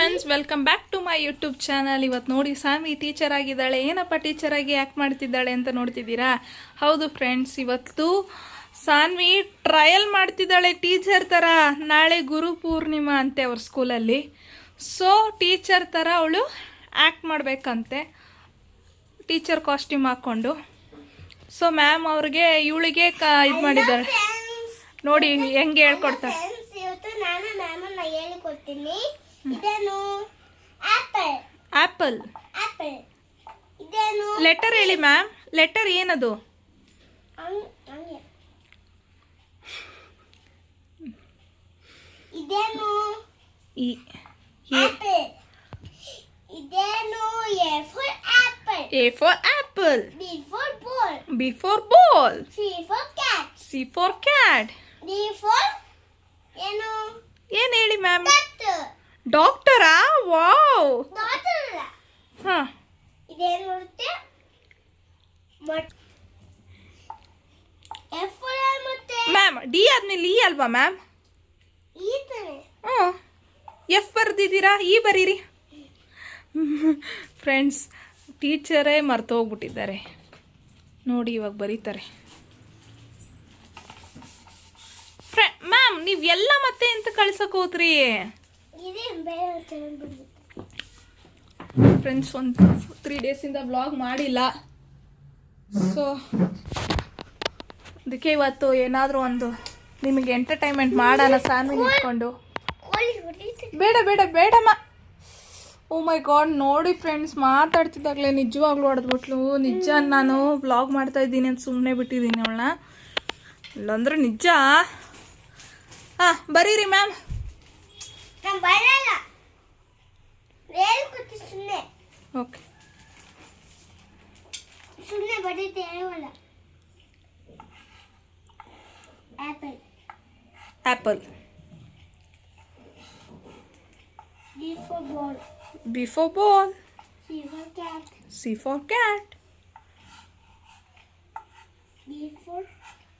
Friends, welcome back to my YouTube channel. ಇವತ್ತು ನೋಡಿ Saanvi teacher ಆಗಿದ್ದಾಳೆ. ಏನಪ್ಪ ಟೀಚರ್ ಆಗಿ ಆ್ಯಕ್ಟ್ ಮಾಡ್ತಿದ್ದಾಳೆ ಅಂತ ನೋಡ್ತಿದ್ದೀರಾ? ಹೌದು ಫ್ರೆಂಡ್ಸ್, ಇವತ್ತು ಸಾನ್ವಿ ಟ್ರಯಲ್ ಮಾಡ್ತಿದ್ದಾಳೆ ಟೀಚರ್ ಥರ. ನಾಳೆ ಗುರು ಪೂರ್ಣಿಮಾ ಅಂತೆ ಅವ್ರ ಸ್ಕೂಲಲ್ಲಿ. ಸೊ ಟೀಚರ್ ಥರ ಅವಳು ಆ್ಯಕ್ಟ್ ಮಾಡಬೇಕಂತೆ, ಟೀಚರ್ ಕಾಸ್ಟ್ಯೂಮ್ ಹಾಕ್ಕೊಂಡು. ಸೊ ಮ್ಯಾಮ್ ಅವ್ರಿಗೆ ಇವಳಿಗೆ ಇದು ಮಾಡಿದ್ದಾಳೆ ನೋಡಿ, ಹೆಂಗೆ ಹೇಳ್ಕೊಡ್ತಾರೆ. ಆಪಲ್ ಲೆಟರ್ ಹೇಳಿ ಮ್ಯಾಮ್. ಲೆಟರ್ ಏನದು? A for apple. B for ball. C for cat. ಏನ್ ಹೇಳಿ ಮ್ಯಾಮ್? ಡಾಕ್ಟರಾ? ವಾವ್. ಮ್ಯಾಮ್ ಡಿ ಆದ್ಮೇಲೆ ಇ ಅಲ್ವಾ ಮ್ಯಾಮ್? ಎಫ್ ಬರ್ದಿದ್ದೀರಾ, ಇ ಬರೀರಿ. ಫ್ರೆಂಡ್ಸ್, ಟೀಚರೇ ಮರ್ತೋಗ್ಬಿಟ್ಟಿದ್ದಾರೆ ನೋಡಿ, ಇವಾಗ ಬರೀತಾರೆ. ಮ್ಯಾಮ್ ನೀವು ಎಲ್ಲ ಮತ್ತೆ ಎಂತ ಕಳ್ಸಕ್ ಹೋದ್ರಿ? ಫ್ರೆಂಡ್ಸ್, ಒಂದು 3 ಡೇಸಿಂದ ವ್ಲಾಗ್ ಮಾಡಿಲ್ಲ. ಸೊ ಅದಕ್ಕೆ ಇವತ್ತು ಏನಾದರೂ ಒಂದು ನಿಮಗೆ ಎಂಟರ್ಟೈನ್ಮೆಂಟ್ ಮಾಡೋಣ ಸಾನ್ವಿ ಇಟ್ಕೊಂಡು. ಬೇಡ ಬೇಡ ಬೇಡಮ್ಮ. ಓ ಮೈ ಗಾಡ್, ನೋಡಿ ಫ್ರೆಂಡ್ಸ್, ಮಾತಾಡ್ತಿದ್ದಾಗಲೇ ನಿಜವಾಗ್ಲೂ ಹೊಡೆದ್ಬಿಟ್ಲು. ನಿಜ ನಾನು ವ್ಲಾಗ್ ಮಾಡ್ತಾ ಇದ್ದೀನಿ ಅಂತ ಸುಮ್ಮನೆ ಬಿಟ್ಟಿದ್ದೀನಿ ಅವಳನ್ನ, ಇಲ್ಲಾಂದ್ರೆ ನಿಜ. ಬರೀರಿ ma'am. Okay, apple. B for ball. C for cat.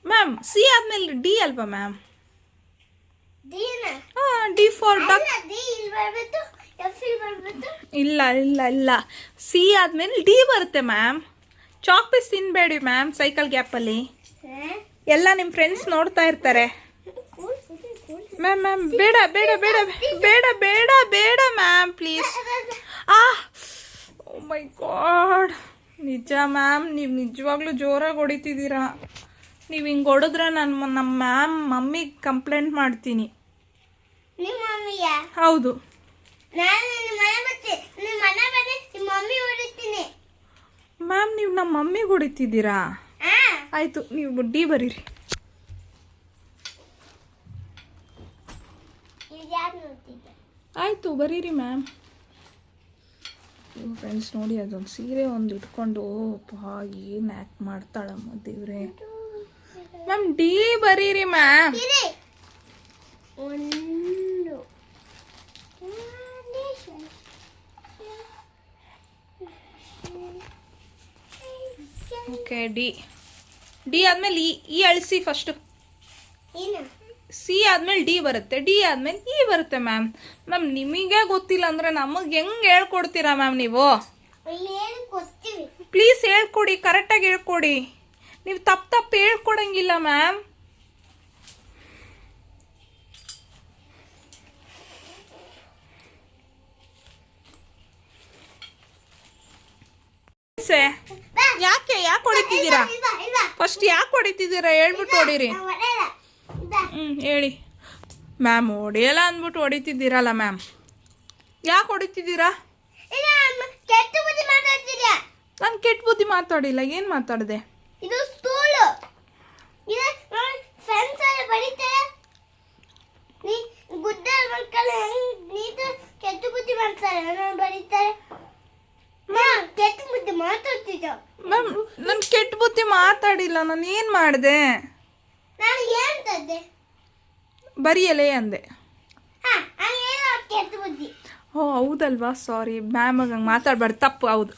Ma'am C ಆದ್ಮೇಲೆ ಡಿ ಅಲ್ವಾ ಮ್ಯಾಮ್? D for duck. ಇಲ್ಲ ಇಲ್ಲ ಇಲ್ಲ, ಸಿ ಆದ್ಮೇಲೆ ಡಿ ಬರುತ್ತೆ ಮ್ಯಾಮ್. ಚಾಕ್ ಪೀಸ್ ತಿನ್ಬೇಡಿ ಮ್ಯಾಮ್ ಸೈಕಲ್ ಗ್ಯಾಪಲ್ಲಿ. ಎಲ್ಲ ನಿಮ್ಮ ಫ್ರೆಂಡ್ಸ್ ನೋಡ್ತಾ ಇರ್ತಾರೆ. ಮ್ಯಾಮ್ ಮ್ಯಾಮ್ ಬೇಡ ಬೇಡ ಬೇಡ ಬೇಡ ಬೇಡ ಬೇಡ ma'am please. Oh my God, ನಿಜ ಮ್ಯಾಮ್, ನೀವು ನಿಜವಾಗ್ಲೂ ಜೋರಾಗಿ ಹೊಡಿತಿದ್ದೀರಾ. ನೀವು ಹಿಂಗೆ ಹೊಡೆದ್ರೆ ನಾನು ನಮ್ಮ ಮ್ಯಾಮ್ ಮಮ್ಮಿಗೆ ಕಂಪ್ಲೇಂಟ್ ಮಾಡ್ತೀನಿ. ಹೌದು ಮ್ಯಾಮ್, ನೀವು ನಮ್ಮ ಮಮ್ಮಿಗೆ ಹೊಡಿತಿದ್ದೀರಾ? ಆಯಿತು, ನೀವು ಡಿ ಬರೀರಿ. ಆಯಿತು ಬರೀರಿ ಮ್ಯಾಮ್. ಫ್ರೆಂಡ್ಸ್ ನೋಡಿ, ಅದೊಂದು ಸೀರೆ ಒಂದು ಇಟ್ಕೊಂಡು ಏನು ಆ್ಯಕ್ಟ್ ಮಾಡ್ತಾಳಮ್ಮ ದೇವ್ರೆ. ಮ್ಯಾಮ್ ಡಿ ಬರೀರಿ ಮ್ಯಾಮ್. Okay, D. ಡಿ ಆದ್ಮೇಲೆ ಇ ಅಳಿಸಿ ಫಸ್ಟು. ಸಿ ಆದ್ಮೇಲೆ ಡಿ ಬರುತ್ತೆ, ಡಿ ಆದ್ಮೇಲೆ ಇ ಬರುತ್ತೆ ಮ್ಯಾಮ್. ಮ್ಯಾಮ್ ನಿಮಗೆ ಗೊತ್ತಿಲ್ಲ ಅಂದ್ರೆ ನಮಗೆ ಹೆಂಗೆ ಹೇಳ್ಕೊಡ್ತೀರಾ ಮ್ಯಾಮ್ ನೀವು? ಪ್ಲೀಸ್ ಹೇಳ್ಕೊಡಿ, ಕರೆಕ್ಟಾಗಿ ಹೇಳ್ಕೊಡಿ. ನೀವು ತಪ್ಪು ಹೇಳ್ಕೊಡಂಗಿಲ್ಲ ಮ್ಯಾಮ್. ಯಾಕೆ ಹೊಡಿತಿದ್ದೀರಾ? ಫಸ್ಟ್ ಯಾಕೆ ಹೊಡಿತಿದ್ದೀರಾ ಹೇಳ್ಬಿಟ್ಟು ಹೊಡೀರಿ. ಹೇಳಿ ಮ್ಯಾಮ್. ಹೊಡೆಯಲ್ಲ ಅಂದ್ಬಿಟ್ಟು ಹೊಡಿತಿದ್ದೀರಲ್ಲ ಮ್ಯಾಮ್, ಯಾಕೆ ಹೊಡಿತಿದ್ದೀರಾ? ನಾನು ಕೆಟ್ಟ ಬುದ್ಧಿ ಮಾತಾಡಿಲ್ಲ. ಏನು ಮಾತಾಡಿದೆ? ಮ್ಯಾಮ್ ನಾನು ಕೆಟ್ಟ ಬುದ್ಧಿ ಮಾತಾಡಿಲ್ಲ. ನಾನು ಏನು ಮಾಡಿದೆ? ಬರಿಯಲೇ ಅಂದೆ. ಓ ಹೌದಲ್ವಾ, ಸಾರಿ ಮ್ಯಾಮ್, ಹಂಗೆ ಮಾತಾಡ್ಬಾರ್ದು, ತಪ್ಪು. ಹೌದು.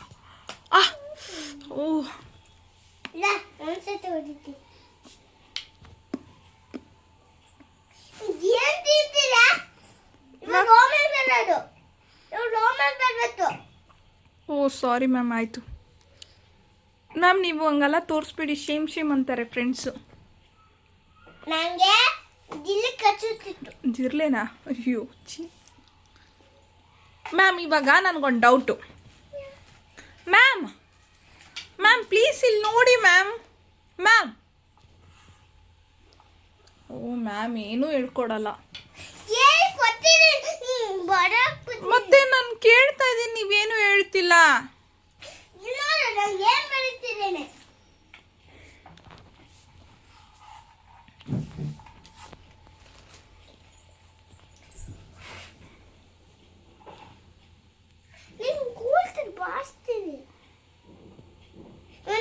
ಓ ಸಾರಿ ಮ್ಯಾಮ್, ಆಯಿತು ಮ್ಯಾಮ್. ನೀವು ಹಂಗೆಲ್ಲ ತೋರಿಸ್ಬಿಡಿ, ಶೇಮ್ ಅಂತಾರೆ ಫ್ರೆಂಡ್ಸು. ನನಗೆ ಜಿಲ್ಲೆ ಕಚ್ಚುತ್ತಿತ್ತು. ಜಿರ್ಲೆನಾ? ಅಯ್ಯೋ ಚಿ. ಮ್ಯಾಮ್ ಇವಾಗ ನನಗೊಂದು ಡೌಟು. ಮ್ಯಾಮ್ ಪ್ಲೀಸ್ ಇಲ್ಲಿ ನೋಡಿ ಮ್ಯಾಮ್. ಓ ಮ್ಯಾಮ್ ಏನೂ ಹೇಳ್ಕೊಡಲ್ಲ. ಮತ್ತೆ ನಾನು ಕೇಳ್ತಾ ಇದ್ದೀನಿ, ನೀವೇನು ಹೇಳ್ತಿಲ್ಲ.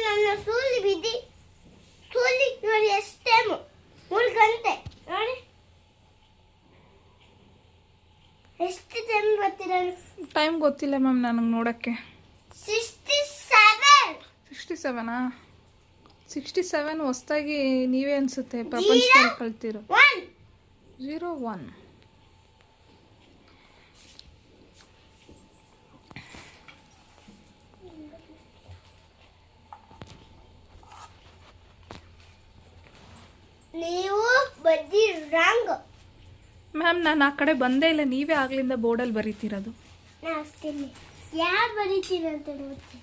ನನ್ನ ಸೂಲಿ ಬಿದ್ದಿ ಸೂಲಿ ನೋಡಿ ಎಷ್ಟು ಟೈಮು 3 ಗಂಟೆ ನೋಡಿ ಎಷ್ಟು ಟೈಮ್ ಬರ್ತೀರಾ? ಟೈಮ್ ಗೊತ್ತಿಲ್ಲ ಮ್ಯಾಮ್ ನನಗೆ ನೋಡೋಕ್ಕೆ. 67 67 ಹೊಸ್ದಾಗಿ ನೀವೇ ಅನಿಸುತ್ತೆ ಪ್ರಪಂಚದಲ್ಲಿ ಕಲ್ತಿರೋ. 01 ನೀವು ಬದ್ದಿ ರಾಂಗ್ ಮ್ಯಾಮ್. ನಾನು ಆ ಕಡೆ ಬಂದೇ ಇಲ್ಲ, ನೀವೇ ಆಗ್ಲಿಂದ ಬೋರ್ಡಲ್ಲಿ ಬರೀತಿರೋದು. ಯಾರು ಬರೀತೀರಂತ ನೋಡ್ತೀನಿ.